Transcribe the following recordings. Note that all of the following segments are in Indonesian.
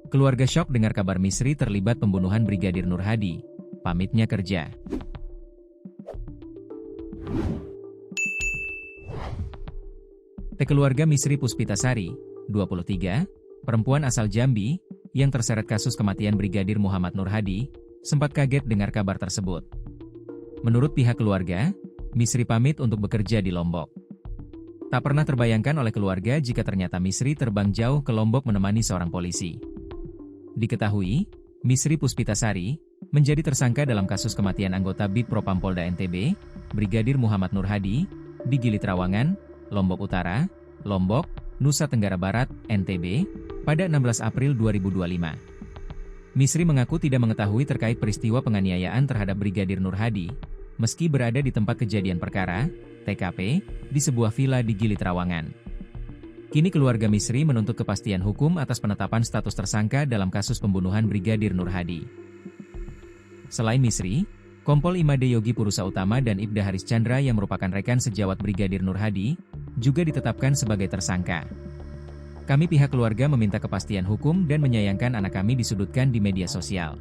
Keluarga syok dengar kabar Misri terlibat pembunuhan Brigadir Nur Hadi. Pamitnya kerja. Keluarga Misri Puspitasari, 23, perempuan asal Jambi, yang terseret kasus kematian Brigadir Muhammad Nur Hadi, sempat kaget dengar kabar tersebut. Menurut pihak keluarga, Misri pamit untuk bekerja di Lombok. Tak pernah terbayangkan oleh keluarga jika ternyata Misri terbang jauh ke Lombok menemani seorang polisi. Diketahui, Misri Puspitasari menjadi tersangka dalam kasus kematian anggota BID Propampolda NTB, Brigadir Muhammad Nur Hadi, di Gili Trawangan, Lombok Utara, Lombok, Nusa Tenggara Barat, NTB, pada 16 April 2025. Misri mengaku tidak mengetahui terkait peristiwa penganiayaan terhadap Brigadir Nur Hadi, meski berada di tempat kejadian perkara, TKP, di sebuah villa di Gili Trawangan. Kini keluarga Misri menuntut kepastian hukum atas penetapan status tersangka dalam kasus pembunuhan Brigadir Nur Hadi. Selain Misri, Kompol Imade Yogi Purusa Utama dan Ibda Haris Chandra yang merupakan rekan sejawat Brigadir Nur Hadi, juga ditetapkan sebagai tersangka. Kami pihak keluarga meminta kepastian hukum dan menyayangkan anak kami disudutkan di media sosial.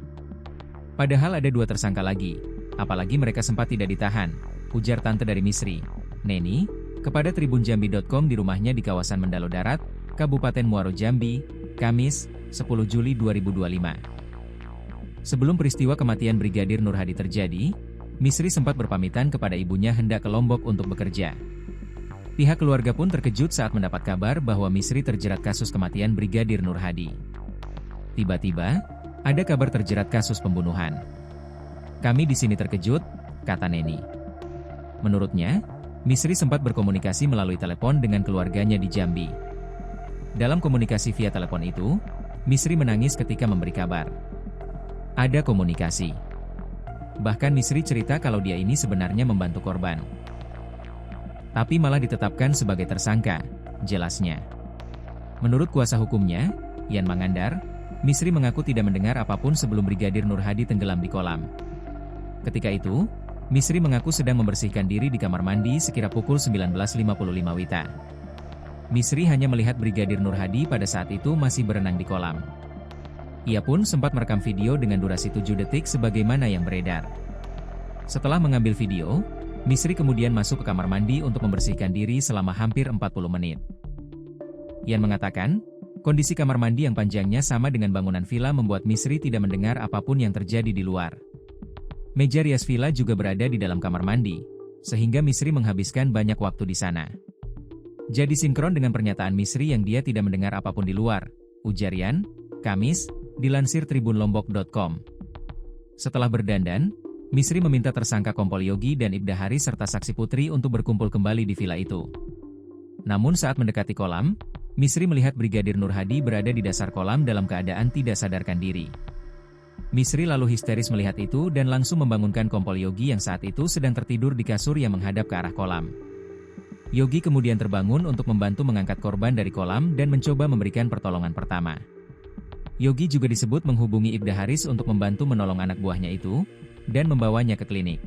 Padahal ada 2 tersangka lagi, apalagi mereka sempat tidak ditahan, ujar tante dari Misri, Neni, kepada tribunjambi.com di rumahnya di kawasan Mendalo Darat, Kabupaten Muaro Jambi, Kamis, 10 Juli 2025. Sebelum peristiwa kematian Brigadir Nur Hadi terjadi, Misri sempat berpamitan kepada ibunya hendak ke Lombok untuk bekerja. Pihak keluarga pun terkejut saat mendapat kabar bahwa Misri terjerat kasus kematian Brigadir Nur Hadi. Tiba-tiba, ada kabar terjerat kasus pembunuhan. Kami di sini terkejut, kata Neni. Menurutnya, Misri sempat berkomunikasi melalui telepon dengan keluarganya di Jambi. Dalam komunikasi via telepon itu, Misri menangis ketika memberi kabar. Ada komunikasi. Bahkan Misri cerita kalau dia ini sebenarnya membantu korban. Tapi malah ditetapkan sebagai tersangka, jelasnya. Menurut kuasa hukumnya, Yan Mangandar, Misri mengaku tidak mendengar apapun sebelum Brigadir Nur Hadi tenggelam di kolam. Ketika itu, Misri mengaku sedang membersihkan diri di kamar mandi sekira pukul 19.55 WITA. Misri hanya melihat Brigadir Nur Hadi pada saat itu masih berenang di kolam. Ia pun sempat merekam video dengan durasi 7 detik sebagaimana yang beredar. Setelah mengambil video, Misri kemudian masuk ke kamar mandi untuk membersihkan diri selama hampir 40 menit. Yan mengatakan, kondisi kamar mandi yang panjangnya sama dengan bangunan villa membuat Misri tidak mendengar apapun yang terjadi di luar. Meja rias villa juga berada di dalam kamar mandi, sehingga Misri menghabiskan banyak waktu di sana. Jadi sinkron dengan pernyataan Misri yang dia tidak mendengar apapun di luar, ujar Yan, Kamis, dilansir tribunlombok.com. Setelah berdandan, Misri meminta tersangka Kompol Yogi dan Ibda Haris serta saksi putri untuk berkumpul kembali di villa itu. Namun saat mendekati kolam, Misri melihat Brigadir Nur Hadi berada di dasar kolam dalam keadaan tidak sadarkan diri. Misri lalu histeris melihat itu dan langsung membangunkan Kompol Yogi yang saat itu sedang tertidur di kasur yang menghadap ke arah kolam. Yogi kemudian terbangun untuk membantu mengangkat korban dari kolam dan mencoba memberikan pertolongan pertama. Yogi juga disebut menghubungi Ibda Haris untuk membantu menolong anak buahnya itu, dan membawanya ke klinik.